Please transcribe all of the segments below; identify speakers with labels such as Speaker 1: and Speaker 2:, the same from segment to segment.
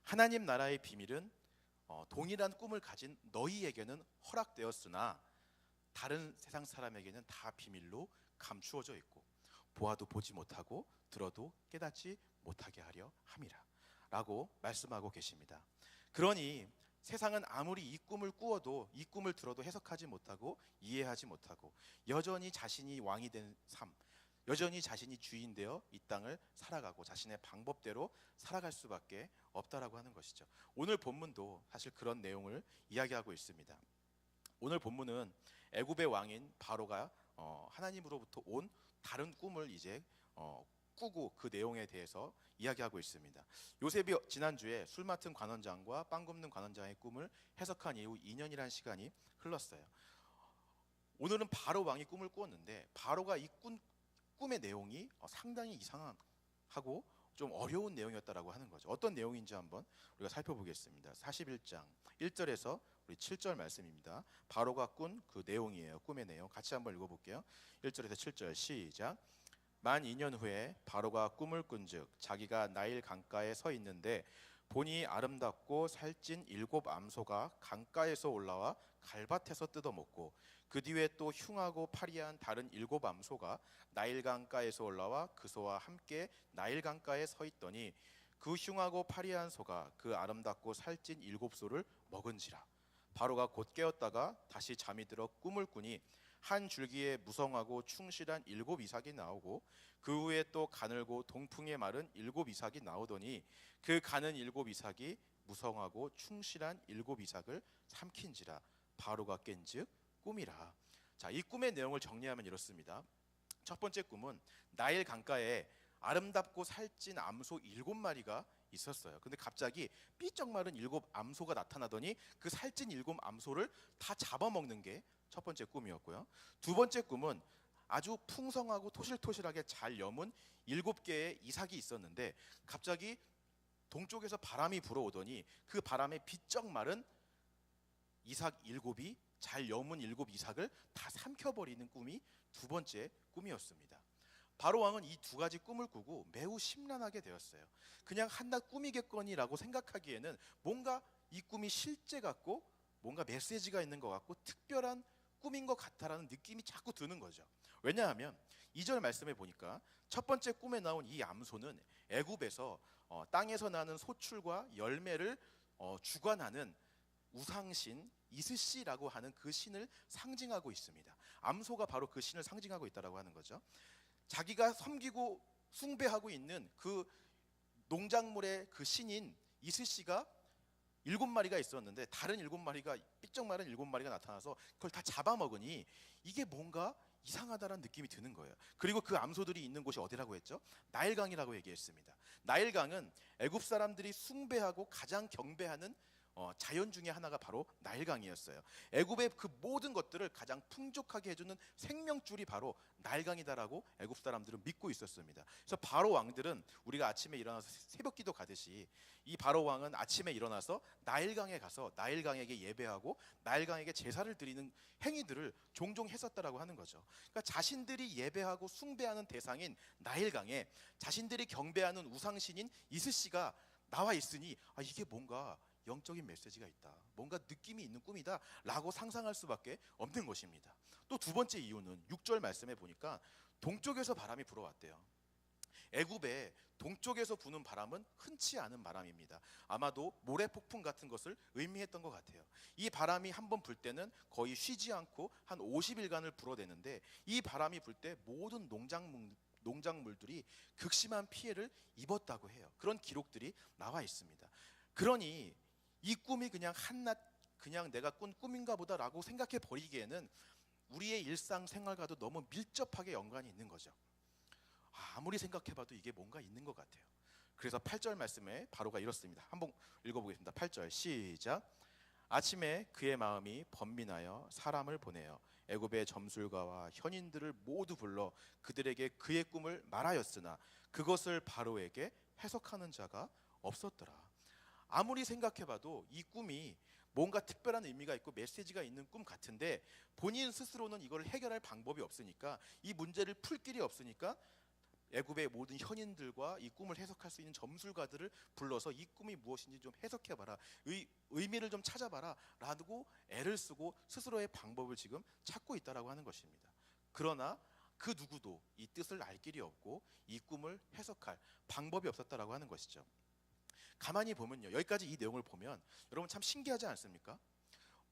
Speaker 1: 하나님 나라의 비밀은 동일한 꿈을 가진 너희에게는 허락되었으나 다른 세상 사람에게는 다 비밀로 감추어져 있고 보아도 보지 못하고 들어도 깨닫지 못하게 하려 함이라 라고 말씀하고 계십니다. 그러니 세상은 아무리 이 꿈을 꾸어도 이 꿈을 들어도 해석하지 못하고 이해하지 못하고 여전히 자신이 왕이 된 삶, 여전히 자신이 주인 되어 이 땅을 살아가고 자신의 방법대로 살아갈 수밖에 없다라고 하는 것이죠. 오늘 본문도 사실 그런 내용을 이야기하고 있습니다. 오늘 본문은 애굽의 왕인 바로가 하나님으로부터 온 다른 꿈을 이제 꾸고 그 내용에 대해서 이야기하고 있습니다. 요셉이 지난주에 술 맡은 관원장과 빵 굽는 관원장의 꿈을 해석한 이후 2년이라는 시간이 흘렀어요. 오늘은 바로 왕이 꿈을 꾸었는데 바로가 이 꿈의 내용이 상당히 이상하고 좀 어려운 내용이었다라고 하는 거죠. 어떤 내용인지 한번 우리가 살펴보겠습니다. 41장 1절에서 우리 7절 말씀입니다. 바로가 꾼 그 내용이에요. 꿈의 내용 같이 한번 읽어볼게요. 1절에서 7절 시작. 만 2년 후에 바로가 꿈을 꾼즉 자기가 나일 강가에 서 있는데 보니 아름답고 살찐 7 암소가 강가에서 올라와 갈밭에서 뜯어먹고 그 뒤에 또 흉하고 파리한 다른 7 암소가 나일 강가에서 올라와 그 소와 함께 나일 강가에 서 있더니 그 흉하고 파리한 소가 그 아름답고 살찐 7 소를 먹은지라. 바로가 곧 깨었다가 다시 잠이 들어 꿈을 꾸니 한 줄기에 무성하고 충실한 7 이삭이 나오고 그 후에 또 가늘고 동풍에 마른 7 이삭이 나오더니 그 가는 7 이삭이 무성하고 충실한 7 이삭을 삼킨지라. 바로가 깬즉 꿈이라. 자, 이 꿈의 내용을 정리하면 이렇습니다. 첫 번째 꿈은 나일 강가에 아름답고 살찐 암소 7마리가 있었어요. 근데 갑자기 삐쩍 마른 7 암소가 나타나더니 그 살찐 7 암소를 다 잡아먹는 게 첫 번째 꿈이었고요. 두 번째 꿈은 아주 풍성하고 토실토실하게 잘 여문 7개의 이삭이 있었는데 갑자기 동쪽에서 바람이 불어오더니 그 바람에 비쩍 마른 이삭 7이 잘 여문 7 이삭을 다 삼켜버리는 꿈이 두 번째 꿈이었습니다. 바로 왕은 이 두 가지 꿈을 꾸고 매우 심란하게 되었어요. 그냥 한낱 꿈이겠거니라고 생각하기에는 뭔가 이 꿈이 실제 같고 뭔가 메시지가 있는 것 같고 특별한 꿈인 것 같다라는 느낌이 자꾸 드는 거죠. 왜냐하면 2절 말씀에 보니까 첫 번째 꿈에 나온 이 암소는 애굽에서 땅에서 나는 소출과 열매를 주관하는 우상신 이스시라고 하는 그 신을 상징하고 있습니다. 암소가 바로 그 신을 상징하고 있다라고 하는 거죠. 자기가 섬기고 숭배하고 있는 그 농작물의 그 신인 이스시가 7마리가 있었는데 다른 7마리가 삐쩍 마른 7마리가 나타나서 그걸 다 잡아먹으니 이게 뭔가 이상하다라는 느낌이 드는 거예요. 그리고 그 암소들이 있는 곳이 어디라고 했죠? 나일강이라고 얘기했습니다. 나일강은 애굽 사람들이 숭배하고 가장 경배하는 자연 중에 하나가 바로 나일강이었어요. 애굽의 그 모든 것들을 가장 풍족하게 해주는 생명줄이 바로 나일강이다라고 애굽 사람들은 믿고 있었습니다. 그래서 바로 왕들은 우리가 아침에 일어나서 새벽기도 가듯이 이 바로 왕은 아침에 일어나서 나일강에 가서 나일강에게 예배하고 나일강에게 제사를 드리는 행위들을 종종 했었다라고 하는 거죠. 그러니까 자신들이 예배하고 숭배하는 대상인 나일강에 자신들이 경배하는 우상신인 이스시가 나와 있으니 이게 뭔가 영적인 메시지가 있다, 뭔가 느낌이 있는 꿈이다 라고 상상할 수밖에 없는 것입니다. 또 두 번째 이유는 6절 말씀에 보니까 동쪽에서 바람이 불어왔대요. 애굽의 동쪽에서 부는 바람은 흔치 않은 바람입니다. 아마도 모래폭풍 같은 것을 의미했던 것 같아요. 이 바람이 한번 불 때는 거의 쉬지 않고 한 50일간을 불어대는데 이 바람이 불 때 모든 농작물들이 극심한 피해를 입었다고 해요. 그런 기록들이 나와 있습니다. 그러니 이 꿈이 그냥 한낱 그냥 내가 꾼 꿈인가 보다라고 생각해 버리기에는 우리의 일상생활과도 너무 밀접하게 연관이 있는 거죠. 아무리 생각해봐도 이게 뭔가 있는 것 같아요. 그래서 8절 말씀에 바로가 이렇습니다. 한번 읽어보겠습니다. 8절 시작. 아침에 그의 마음이 번민하여 사람을 보내어 애굽의 점술가와 현인들을 모두 불러 그들에게 그의 꿈을 말하였으나 그것을 바로에게 해석하는 자가 없었더라. 아무리 생각해봐도 이 꿈이 뭔가 특별한 의미가 있고 메시지가 있는 꿈 같은데 본인 스스로는 이걸 해결할 방법이 없으니까 이 문제를 풀 길이 없으니까 애굽의 모든 현인들과 이 꿈을 해석할 수 있는 점술가들을 불러서 이 꿈이 무엇인지 좀 해석해봐라, 의미를 좀 찾아봐라 라고 애를 쓰고 스스로의 방법을 지금 찾고 있다라고 하는 것입니다. 그러나 그 누구도 이 뜻을 알 길이 없고 이 꿈을 해석할 방법이 없었다라고 하는 것이죠. 가만히 보면요, 여기까지 이 내용을 보면 여러분 참 신기하지 않습니까?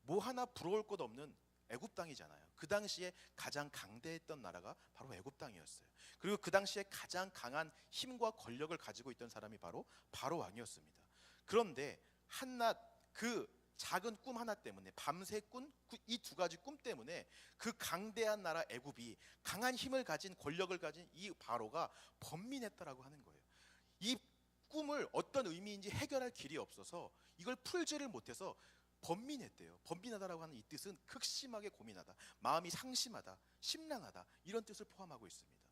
Speaker 1: 뭐 하나 부러울 것 없는 애굽 땅이잖아요. 그 당시에 가장 강대했던 나라가 바로 애굽 땅이었어요. 그리고 그 당시에 가장 강한 힘과 권력을 가지고 있던 사람이 바로 바로 왕이었습니다. 그런데 한낱 그 작은 꿈 하나 때문에, 밤새 꾼 이 두 가지 꿈 때문에 그 강대한 나라 애굽이 강한 힘을 가진, 권력을 가진 이 바로가 번민했다라고 하는 거예요. 이 꿈을 어떤 의미인지 해결할 길이 없어서 이걸 풀지를 못해서 번민했대요. 번민하다라고 하는 이 뜻은 극심하게 고민하다, 마음이 상심하다, 심란하다, 이런 뜻을 포함하고 있습니다.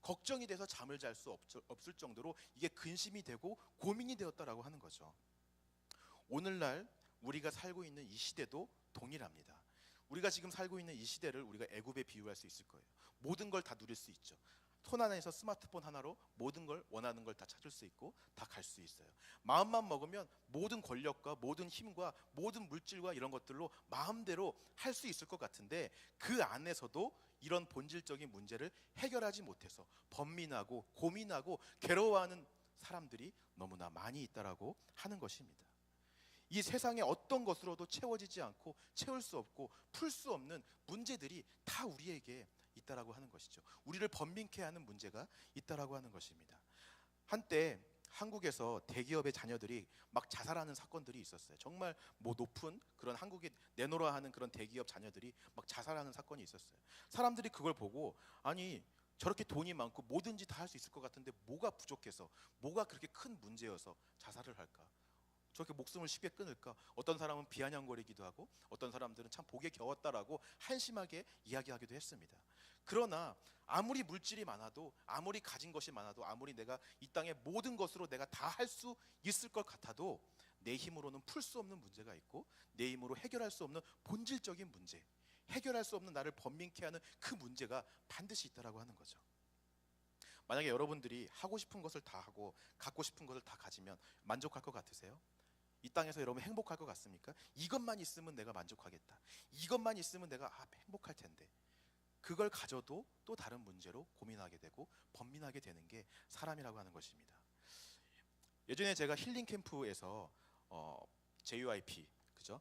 Speaker 1: 걱정이 돼서 잠을 잘 수 없을 정도로 이게 근심이 되고 고민이 되었다라고 하는 거죠. 오늘날 우리가 살고 있는 이 시대도 동일합니다. 우리가 지금 살고 있는 이 시대를 우리가 애굽에 비유할 수 있을 거예요. 모든 걸 다 누릴 수 있죠. 손 안에서 스마트폰 하나로 모든 걸, 원하는 걸 다 찾을 수 있고 다 갈 수 있어요. 마음만 먹으면 모든 권력과 모든 힘과 모든 물질과 이런 것들로 마음대로 할 수 있을 것 같은데, 그 안에서도 이런 본질적인 문제를 해결하지 못해서 번민하고 고민하고 괴로워하는 사람들이 너무나 많이 있다라고 하는 것입니다. 이 세상에 어떤 것으로도 채워지지 않고 채울 수 없고 풀 수 없는 문제들이 다 우리에게 있다라고 하는 것이죠. 우리를 번민케 하는 문제가 있다라고 하는 것입니다. 한때 한국에서 대기업의 자녀들이 막 자살하는 사건들이 있었어요. 정말 뭐 높은 그런 한국에 내놓으라 하는 그런 대기업 자녀들이 막 자살하는 사건이 있었어요. 사람들이 그걸 보고, 아니 저렇게 돈이 많고 뭐든지 다 할 수 있을 것 같은데 뭐가 부족해서, 뭐가 그렇게 큰 문제여서 자살을 할까? 저렇게 목숨을 쉽게 끊을까? 어떤 사람은 비아냥거리기도 하고 어떤 사람들은 참 복에 겨웠다라고 한심하게 이야기하기도 했습니다. 그러나 아무리 물질이 많아도, 아무리 가진 것이 많아도, 아무리 내가 이 땅의 모든 것으로 내가 다 할 수 있을 것 같아도 내 힘으로는 풀 수 없는 문제가 있고, 내 힘으로 해결할 수 없는 본질적인 문제, 해결할 수 없는 나를 번민케 하는 그 문제가 반드시 있다라고 하는 거죠. 만약에 여러분들이 하고 싶은 것을 다 하고 갖고 싶은 것을 다 가지면 만족할 것 같으세요? 이 땅에서 여러분 행복할 것 같습니까? 이것만 있으면 내가 만족하겠다, 이것만 있으면 내가 행복할 텐데, 그걸 가져도 또 다른 문제로 고민하게 되고 번민하게 되는 게 사람이라고 하는 것입니다. 예전에 제가 힐링 캠프에서 JYP, 그죠?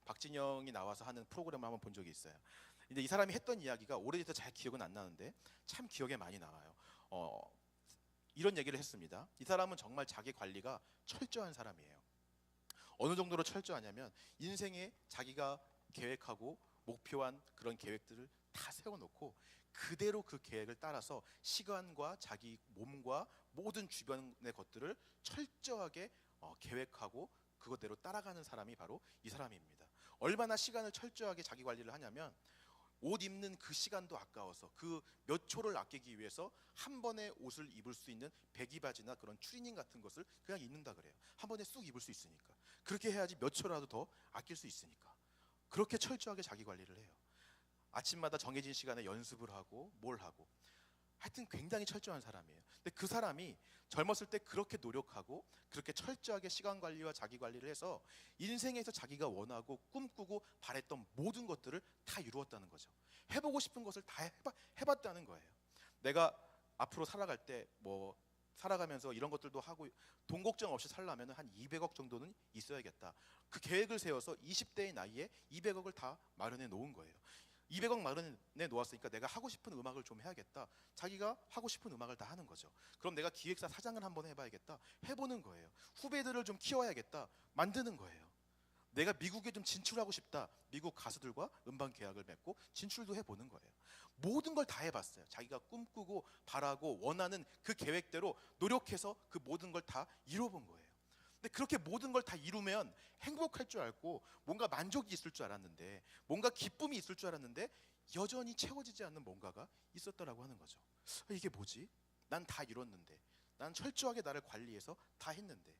Speaker 1: 박진영이 나와서 하는 프로그램을 한번 본 적이 있어요. 근데 이 사람이 했던 이야기가 오래돼서 잘 기억은 안 나는데 참 기억에 많이 남아요. 이런 얘기를 했습니다. 이 사람은 정말 자기 관리가 철저한 사람이에요. 어느 정도로 철저하냐면 인생에 자기가 계획하고 목표한 그런 계획들을 다 세워놓고 그대로 그 계획을 따라서 시간과 자기 몸과 모든 주변의 것들을 철저하게 계획하고 그것대로 따라가는 사람이 바로 이 사람입니다. 얼마나 시간을 철저하게 자기 관리를 하냐면, 옷 입는 그 시간도 아까워서 그 몇 초를 아끼기 위해서 한 번에 옷을 입을 수 있는 배기바지나 그런 추리닝 같은 것을 그냥 입는다 그래요. 한 번에 쑥 입을 수 있으니까. 그렇게 해야지 몇 초라도 더 아낄 수 있으니까. 그렇게 철저하게 자기 관리를 해요. 아침마다 정해진 시간에 연습을 하고 뭘 하고, 하여튼 굉장히 철저한 사람이에요. 근데 그 사람이 젊었을 때 그렇게 노력하고 그렇게 철저하게 시간 관리와 자기 관리를 해서 인생에서 자기가 원하고 꿈꾸고 바랬던 모든 것들을 다 이루었다는 거죠. 해보고 싶은 것을 다 해봤다는 거예요. 내가 앞으로 살아갈 때 뭐 살아가면서 이런 것들도 하고 돈 걱정 없이 살려면 한 200억 정도는 있어야겠다. 그 계획을 세워서 20대의 나이에 200억을 다 마련해 놓은 거예요. 200억 마련해 놓았으니까 내가 하고 싶은 음악을 좀 해야겠다. 자기가 하고 싶은 음악을 다 하는 거죠. 그럼 내가 기획사 사장을 한번 해봐야겠다. 해보는 거예요. 후배들을 좀 키워야겠다. 만드는 거예요. 내가 미국에 좀 진출하고 싶다. 미국 가수들과 음반 계약을 맺고 진출도 해보는 거예요. 모든 걸 다 해봤어요. 자기가 꿈꾸고 바라고 원하는 그 계획대로 노력해서 그 모든 걸 다 이뤄본 거예요. 근데 그렇게 모든 걸 다 이루면 행복할 줄 알고 뭔가 만족이 있을 줄 알았는데, 뭔가 기쁨이 있을 줄 알았는데 여전히 채워지지 않는 뭔가가 있었더라고 하는 거죠. 이게 뭐지? 난 다 이뤘는데, 난 철저하게 나를 관리해서 다 했는데.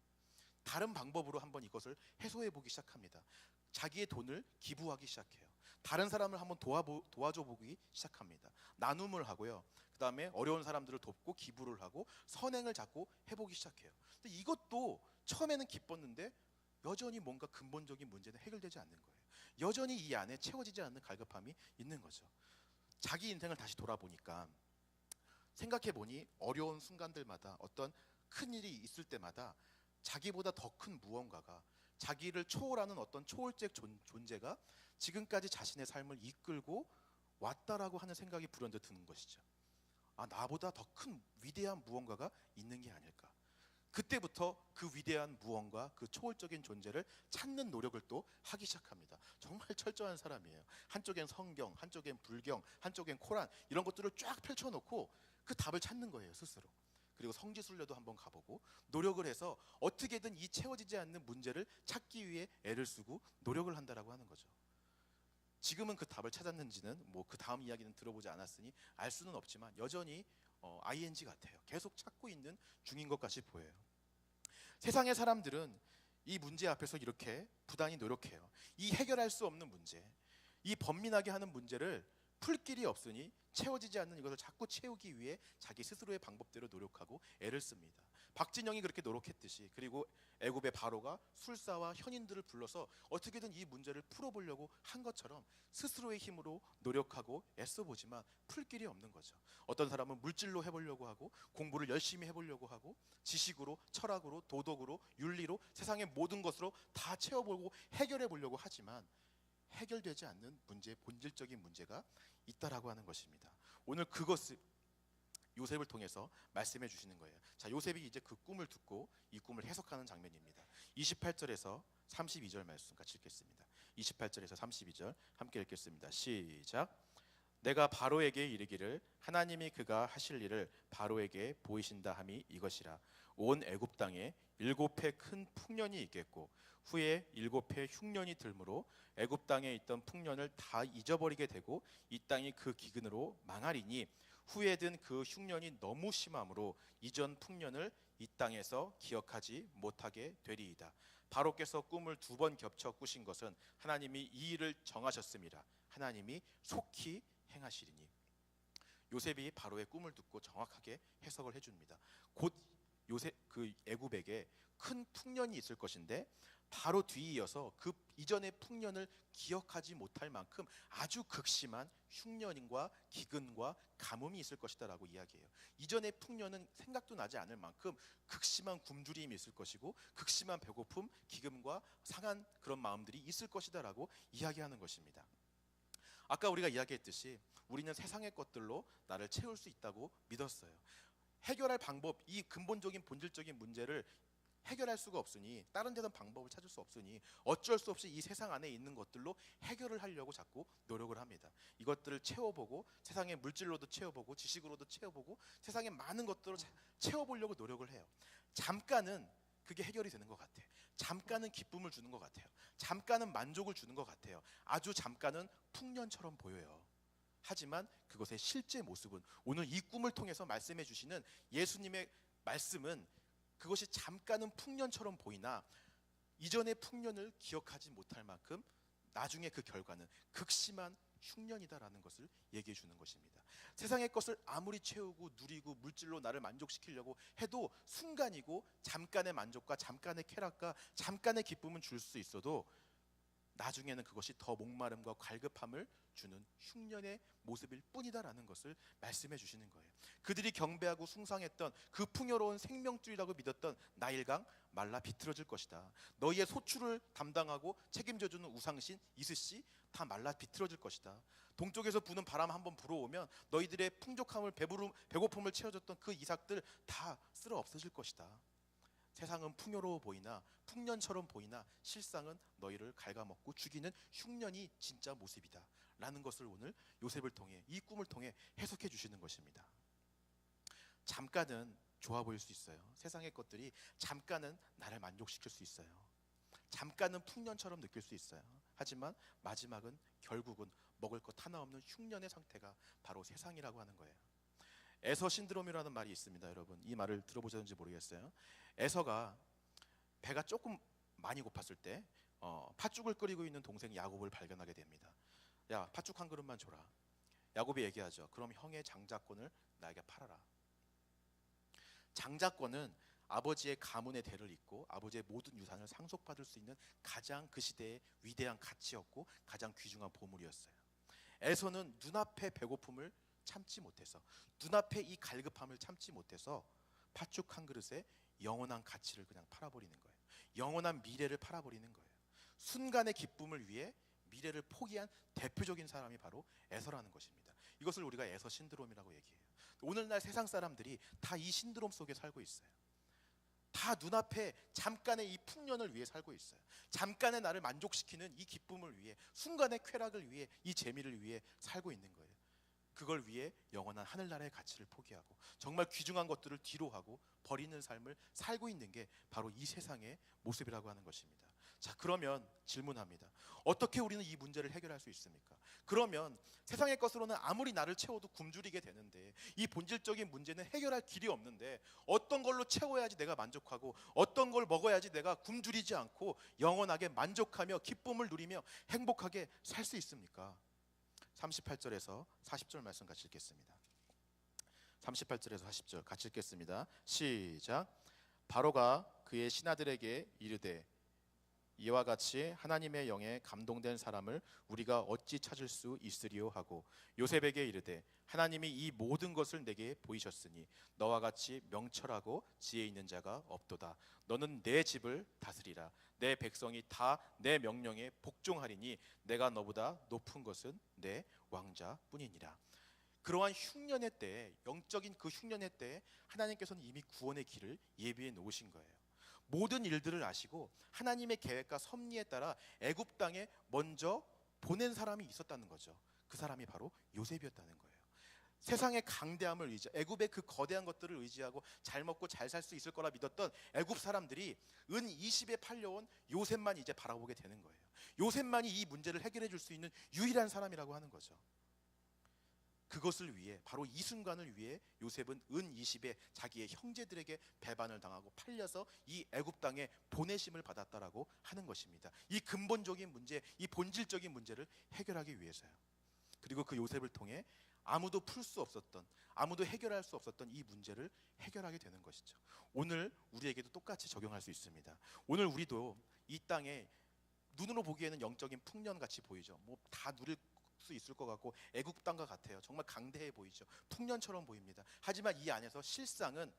Speaker 1: 다른 방법으로 한번 이것을 해소해 보기 시작합니다. 자기의 돈을 기부하기 시작해요. 다른 사람을 한번 도와줘 보기 시작합니다. 나눔을 하고요. 그 다음에 어려운 사람들을 돕고 기부를 하고 선행을 자꾸 해보기 시작해요. 근데 이것도 처음에는 기뻤는데 여전히 뭔가 근본적인 문제는 해결되지 않는 거예요. 여전히 이 안에 채워지지 않는 갈급함이 있는 거죠. 자기 인생을 다시 돌아보니까 생각해보니 어려운 순간들마다 어떤 큰 일이 있을 때마다 자기보다 더 큰 무언가가, 자기를 초월하는 어떤 초월적 존재가 지금까지 자신의 삶을 이끌고 왔다라고 하는 생각이 불현듯 드는 것이죠. 아, 나보다 더 큰 위대한 무언가가 있는 게 아닐까. 그때부터 그 위대한 무언가, 그 초월적인 존재를 찾는 노력을 또 하기 시작합니다. 정말 철저한 사람이에요. 한쪽엔 성경, 한쪽엔 불경, 한쪽엔 코란, 이런 것들을 쫙 펼쳐놓고 그 답을 찾는 거예요, 스스로. 그리고 성지순례도 한번 가보고 노력을 해서 어떻게든 이 채워지지 않는 문제를 찾기 위해 애를 쓰고 노력을 한다라고 하는 거죠. 지금은 그 답을 찾았는지는 뭐 그 다음 이야기는 들어보지 않았으니 알 수는 없지만 여전히 ING 같아요. 계속 찾고 있는 중인 것 같이 보여요. 세상의 사람들은 이 문제 앞에서 이렇게 부단히 노력해요. 이 해결할 수 없는 문제, 이 번민하게 하는 문제를 풀 길이 없으니 채워지지 않는 이것을 자꾸 채우기 위해 자기 스스로의 방법대로 노력하고 애를 씁니다. 박진영이 그렇게 노력했듯이, 그리고 애굽의 바로가 술사와 현인들을 불러서 어떻게든 이 문제를 풀어보려고 한 것처럼 스스로의 힘으로 노력하고 애써보지만 풀 길이 없는 거죠. 어떤 사람은 물질로 해보려고 하고 공부를 열심히 해보려고 하고 지식으로, 철학으로, 도덕으로, 윤리로, 세상의 모든 것으로 다 채워보고 해결해보려고 하지만 해결되지 않는 문제, 본질적인 문제가 있다라고 하는 것입니다. 오늘 그것을 요셉을 통해서 말씀해 주시는 거예요. 자, 요셉이 이제 그 꿈을 듣고 이 꿈을 해석하는 장면입니다. 28절에서 32절 말씀 같이 읽겠습니다. 28절에서 32절 함께 읽겠습니다. 시작. 내가 바로에게 이르기를 하나님이 그가 하실 일을 바로에게 보이신다 함이 이것이라. 온 애굽 땅에 7해 큰 풍년이 있겠고 후에 7해 흉년이 들므로 애굽 땅에 있던 풍년을 다 잊어버리게 되고 이 땅이 그 기근으로 망하리니 후에 든 그 흉년이 너무 심함으로 이전 풍년을 이 땅에서 기억하지 못하게 되리이다. 바로께서 꿈을 2번 겹쳐 꾸신 것은 하나님이 이 일을 정하셨습니다. 하나님이 속히 행하시리니. 요셉이 바로의 꿈을 듣고 정확하게 해석을 해줍니다. 곧 요셉 그 애굽에게 큰 풍년이 있을 것인데 바로 뒤이어서 그 이전의 풍년을 기억하지 못할 만큼 아주 극심한 흉년과 기근과 가뭄이 있을 것이다라고 이야기해요. 이전의 풍년은 생각도 나지 않을 만큼 극심한 굶주림이 있을 것이고 극심한 배고픔, 기금과 상한 그런 마음들이 있을 것이다라고 이야기하는 것입니다. 아까 우리가 이야기했듯이 우리는 세상의 것들로 나를 채울 수 있다고 믿었어요. 해결할 방법, 이 근본적인 본질적인 문제를 해결할 수가 없으니, 다른 데는 방법을 찾을 수 없으니 어쩔 수 없이 이 세상 안에 있는 것들로 해결을 하려고 자꾸 노력을 합니다. 이것들을 채워보고 세상의 물질로도 채워보고 지식으로도 채워보고 세상의 많은 것들로 채워보려고 노력을 해요. 잠깐은 그게 해결이 되는 것 같아요. 잠깐은 기쁨을 주는 것 같아요. 잠깐은 만족을 주는 것 같아요. 아주 잠깐은 풍년처럼 보여요. 하지만 그것의 실제 모습은 오늘 이 꿈을 통해서 말씀해 주시는 예수님의 말씀은 그것이 잠깐은 풍년처럼 보이나 이전의 풍년을 기억하지 못할 만큼 나중에 그 결과는 극심한 흉년이다라는 것을 얘기해 주는 것입니다. 세상의 것을 아무리 채우고 누리고 물질로 나를 만족시키려고 해도 순간이고 잠깐의 만족과 잠깐의 쾌락과 잠깐의 기쁨은 줄 수 있어도 나중에는 그것이 더 목마름과 갈급함을 주는 흉년의 모습일 뿐이다라는 것을 말씀해 주시는 거예요. 그들이 경배하고 숭상했던 그 풍요로운 생명줄이라고 믿었던 나일강 말라 비틀어질 것이다. 너희의 소출을 담당하고 책임져주는 우상신 이스씨 다 말라 비틀어질 것이다. 동쪽에서 부는 바람 한번 불어오면 너희들의 풍족함을 배고픔을 채워줬던 그 이삭들 다 쓸어 없어질 것이다. 세상은 풍요로워 보이나 풍년처럼 보이나 실상은 너희를 갉아먹고 죽이는 흉년이 진짜 모습이다 라는 것을 오늘 요셉을 통해, 이 꿈을 통해 해석해 주시는 것입니다. 잠깐은 좋아 보일 수 있어요. 세상의 것들이 잠깐은 나를 만족시킬 수 있어요. 잠깐은 풍년처럼 느낄 수 있어요. 하지만 마지막은 결국은 먹을 것 하나 없는 흉년의 상태가 바로 세상이라고 하는 거예요. 에서 신드롬이라는 말이 있습니다. 여러분 이 말을 들어보셨는지 모르겠어요. 에서가 배가 조금 많이 고팠을 때 팥죽을 끓이고 있는 동생 야곱을 발견하게 됩니다. 야, 팥죽 한 그릇만 줘라. 야곱이 얘기하죠. 그럼 형의 장자권을 나에게 팔아라. 장자권은 아버지의 가문의 대를 잇고 아버지의 모든 유산을 상속받을 수 있는 가장 그 시대의 위대한 가치였고 가장 귀중한 보물이었어요. 에서는 눈앞의 배고픔을 참지 못해서, 눈앞의 이 갈급함을 참지 못해서 팥죽 한 그릇에 영원한 가치를 그냥 팔아버리는 거예요. 영원한 미래를 팔아버리는 거예요. 순간의 기쁨을 위해 미래를 포기한 대표적인 사람이 바로 에서라는 것입니다. 이것을 우리가 에서 신드롬이라고 얘기해요. 오늘날 세상 사람들이 다 이 신드롬 속에 살고 있어요. 다 눈앞에 잠깐의 이 풍년을 위해 살고 있어요. 잠깐의 나를 만족시키는 이 기쁨을 위해, 순간의 쾌락을 위해, 이 재미를 위해 살고 있는 거예요. 그걸 위해 영원한 하늘나라의 가치를 포기하고 정말 귀중한 것들을 뒤로 하고 버리는 삶을 살고 있는 게 바로 이 세상의 모습이라고 하는 것입니다. 자, 그러면 질문합니다. 어떻게 우리는 이 문제를 해결할 수 있습니까? 그러면 세상의 것으로는 아무리 나를 채워도 굶주리게 되는데, 이 본질적인 문제는 해결할 길이 없는데 어떤 걸로 채워야지 내가 만족하고 어떤 걸 먹어야지 내가 굶주리지 않고 영원하게 만족하며 기쁨을 누리며 행복하게 살 수 있습니까? 38절에서 40절 말씀 같이 읽겠습니다. 38절에서 40절 같이 읽겠습니다. 시작. 바로가 그의 신하들에게 이르되 이와 같이 하나님의 영에 감동된 사람을 우리가 어찌 찾을 수 있으리요 하고 요셉에게 이르되 하나님이 이 모든 것을 내게 보이셨으니 너와 같이 명철하고 지혜 있는 자가 없도다. 너는 내 집을 다스리라. 내 백성이 다 내 명령에 복종하리니 내가 너보다 높은 것은 내 왕자뿐이니라. 그러한 흉년의 때에, 영적인 그 흉년의 때에 하나님께서는 이미 구원의 길을 예비해 놓으신 거예요. 모든 일들을 아시고 하나님의 계획과 섭리에 따라 애굽 땅에 먼저 보낸 사람이 있었다는 거죠. 그 사람이 바로 요셉이었다는 거예요. 세상의 강대함을 애굽의 그 거대한 것들을 의지하고 잘 먹고 잘 살 수 있을 거라 믿었던 애굽 사람들이 은 20에 팔려온 요셉만 이제 바라보게 되는 거예요. 요셉만이 이 문제를 해결해 줄 수 있는 유일한 사람이라고 하는 거죠. 그것을 위해, 바로 이 순간을 위해 요셉은 은 20에 자기의 형제들에게 배반을 당하고 팔려서 이 애굽 땅에 보내심을 받았다라고 하는 것입니다. 이 근본적인 문제, 이 본질적인 문제를 해결하기 위해서요. 그리고 그 요셉을 통해 아무도 풀 수 없었던, 아무도 해결할 수 없었던 이 문제를 해결하게 되는 것이죠. 오늘 우리에게도 똑같이 적용할 수 있습니다. 오늘 우리도 이 땅에 눈으로 보기에는 영적인 풍년같이 보이죠. 뭐 다 누릴 수 있을 것 같고 애국 땅과 같아요. 정말 강대해 보이죠. 풍년처럼 보입니다. 하지만 이 안에서 실상은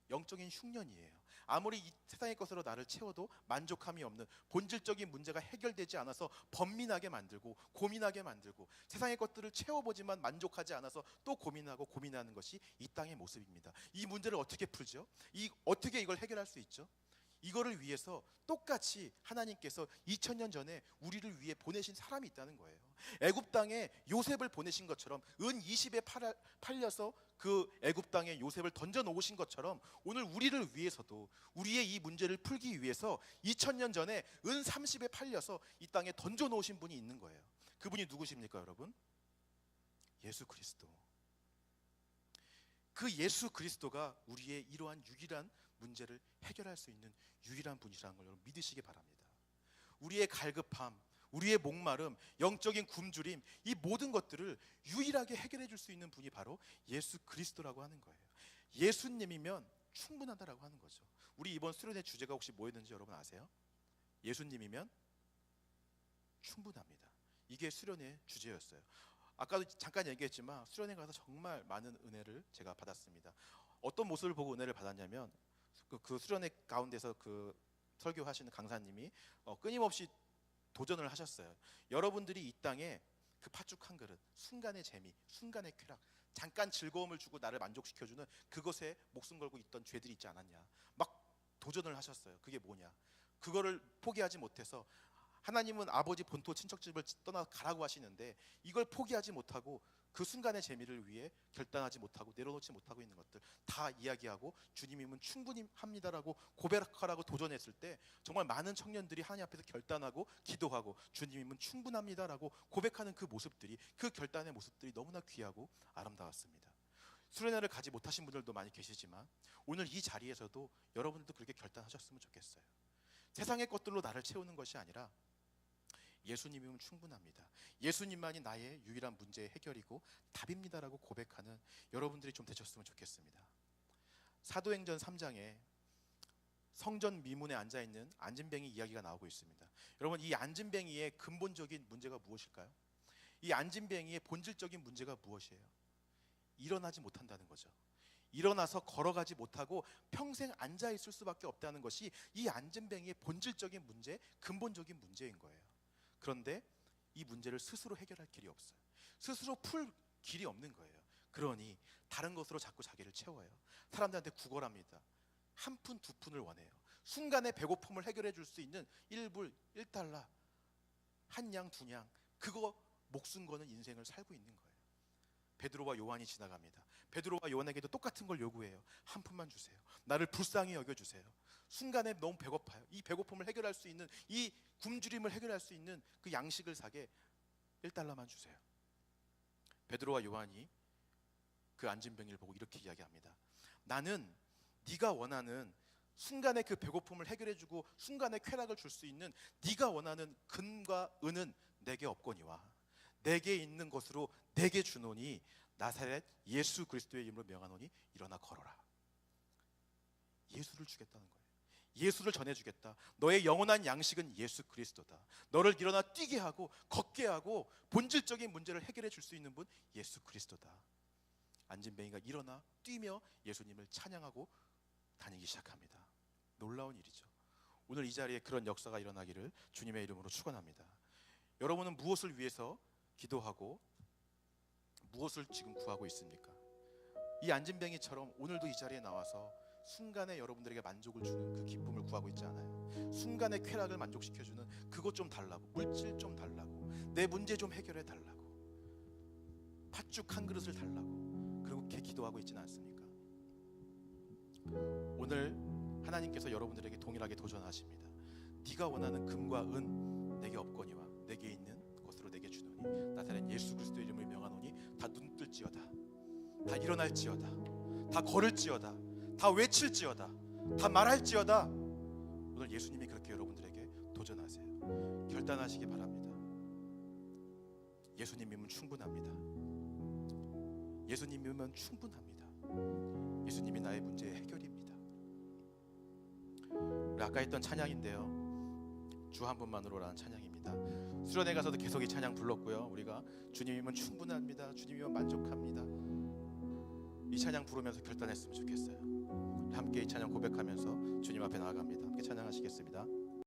Speaker 1: 영적인 흉년이에요. 아무리 이 세상의 것으로 나를 채워도 만족함이 없는 본질적인 문제가 해결되지 않아서 번민하게 만들고 고민하게 만들고 세상의 것들을 채워보지만 만족하지 않아서 또 고민하고 고민하는 것이 이 땅의 모습입니다. 이 문제를 어떻게 풀죠? 어떻게 이걸 해결할 수 있죠? 이거를 위해서 똑같이 하나님께서 2000년 전에 우리를 위해 보내신 사람이 있다는 거예요. 애굽 땅에 요셉을 보내신 것처럼 은 20에 팔려서 그 애굽 땅에 요셉을 던져 놓으신 것처럼 오늘 우리를 위해서도 우리의 이 문제를 풀기 위해서 2000년 전에 은 30에 팔려서 이 땅에 던져 놓으신 분이 있는 거예요. 그분이 누구십니까, 여러분? 예수 그리스도. 그 예수 그리스도가 우리의 이러한 유일한 문제를 해결할 수 있는 유일한 분이라는 걸 여러분 믿으시기 바랍니다. 우리의 갈급함, 우리의 목마름, 영적인 굶주림, 이 모든 것들을 유일하게 해결해 줄 수 있는 분이 바로 예수 그리스도라고 하는 거예요. 예수님이면 충분하다라고 하는 거죠. 우리 이번 수련회 주제가 혹시 뭐였는지 여러분 아세요? 예수님이면 충분합니다. 이게 수련회 주제였어요. 아까도 잠깐 얘기했지만 수련회 가서 정말 많은 은혜를 제가 받았습니다. 어떤 모습을 보고 은혜를 받았냐면 그 수련회 가운데서 그 설교하시는 강사님이 끊임없이 도전을 하셨어요. 여러분들이 이 땅에 그 팥죽 한 그릇, 순간의 재미, 순간의 쾌락, 잠깐 즐거움을 주고 나를 만족시켜주는 그것에 목숨 걸고 있던 죄들이 있지 않았냐, 막 도전을 하셨어요. 그게 뭐냐, 그거를 포기하지 못해서 하나님은 아버지 본토 친척집을 떠나 가라고 하시는데 이걸 포기하지 못하고 그 순간의 재미를 위해 결단하지 못하고 내려놓지 못하고 있는 것들 다 이야기하고 주님이면 충분히 합니다라고 고백하라고 도전했을 때 정말 많은 청년들이 하나님 앞에서 결단하고 기도하고 주님이면 충분합니다라고 고백하는 그 모습들이, 그 결단의 모습들이 너무나 귀하고 아름다웠습니다. 수련회를 가지 못하신 분들도 많이 계시지만 오늘 이 자리에서도 여러분들도 그렇게 결단하셨으면 좋겠어요. 세상의 것들로 나를 채우는 것이 아니라 예수님이면 충분합니다. 예수님만이 나의 유일한 문제의 해결이고 답입니다라고 고백하는 여러분들이 좀 되셨으면 좋겠습니다. 사도행전 3장에 성전 미문에 앉아있는 안진뱅이 이야기가 나오고 있습니다. 여러분, 이 안진뱅이의 근본적인 문제가 무엇일까요? 이 안진뱅이의 본질적인 문제가 무엇이에요? 일어나지 못한다는 거죠. 일어나서 걸어가지 못하고 평생 앉아있을 수밖에 없다는 것이 이 안진뱅이의 본질적인 문제, 근본적인 문제인 거예요. 그런데 이 문제를 스스로 해결할 길이 없어요. 스스로 풀 길이 없는 거예요. 그러니 다른 것으로 자꾸 자기를 채워요. 사람들한테 구걸합니다. 한 푼, 두 푼을 원해요. 순간의 배고픔을 해결해 줄 수 있는 1불, 1달러, 한 양, 두 양, 그거 목숨 거는 인생을 살고 있는 거예요. 베드로와 요한이 지나갑니다. 베드로와 요한에게도 똑같은 걸 요구해요. 한 푼만 주세요. 나를 불쌍히 여겨주세요. 순간에 너무 배고파요. 이 배고픔을 해결할 수 있는, 이 굶주림을 해결할 수 있는 그 양식을 사게 1달러만 주세요. 베드로와 요한이 그 안진뱅이를 보고 이렇게 이야기합니다. 나는 네가 원하는 순간의 그 배고픔을 해결해주고 순간의 쾌락을 줄 수 있는 네가 원하는 금과 은은 내게 없거니와 내게 있는 것으로 내게 주노니 나사렛 예수 그리스도의 이름으로 명하노니 일어나 걸어라. 예수를 주겠다는 거예요. 예수를 전해주겠다. 너의 영원한 양식은 예수 그리스도다. 너를 일어나 뛰게 하고 걷게 하고 본질적인 문제를 해결해 줄 수 있는 분 예수 그리스도다. 안진뱅이가 일어나 뛰며 예수님을 찬양하고 다니기 시작합니다. 놀라운 일이죠. 오늘 이 자리에 그런 역사가 일어나기를 주님의 이름으로 축원합니다. 여러분은 무엇을 위해서 기도하고 무엇을 지금 구하고 있습니까? 이 안진뱅이처럼 오늘도 이 자리에 나와서 순간에 여러분들에게 만족을 주는 그 기쁨을 구하고 있지 않아요. 순간의 쾌락을 만족시켜주는 그것 좀 달라고, 물질 좀 달라고, 내 문제 좀 해결해 달라고, 팥죽 한 그릇을 달라고 그렇게 기도하고 있지는 않습니까? 오늘 하나님께서 여러분들에게 동일하게 도전하십니다. 네가 원하는 금과 은 내게 없거니와 내게 있는 것으로 내게 주노니 나사렛 예수 그리스도의 이름을 명하노니 다 눈뜰지어다, 다 일어날지어다, 다 걸을지어다, 다 외칠지어다, 다 말할지어다. 오늘 예수님이 그렇게 여러분들에게 도전하세요. 결단하시기 바랍니다. 예수님이면 충분합니다. 예수님이면 충분합니다. 예수님이 나의 문제의 해결입니다. 우리 아까 했던 찬양인데요, 주 한 분만으로라는 찬양입니다. 수련회 가서도 계속 이 찬양 불렀고요. 우리가 주님이면 충분합니다, 주님이면 만족합니다, 이 찬양 부르면서 결단했으면 좋겠어요. 함께 이 찬양 고백하면서 주님 앞에 나아갑니다. 함께 찬양하시겠습니다.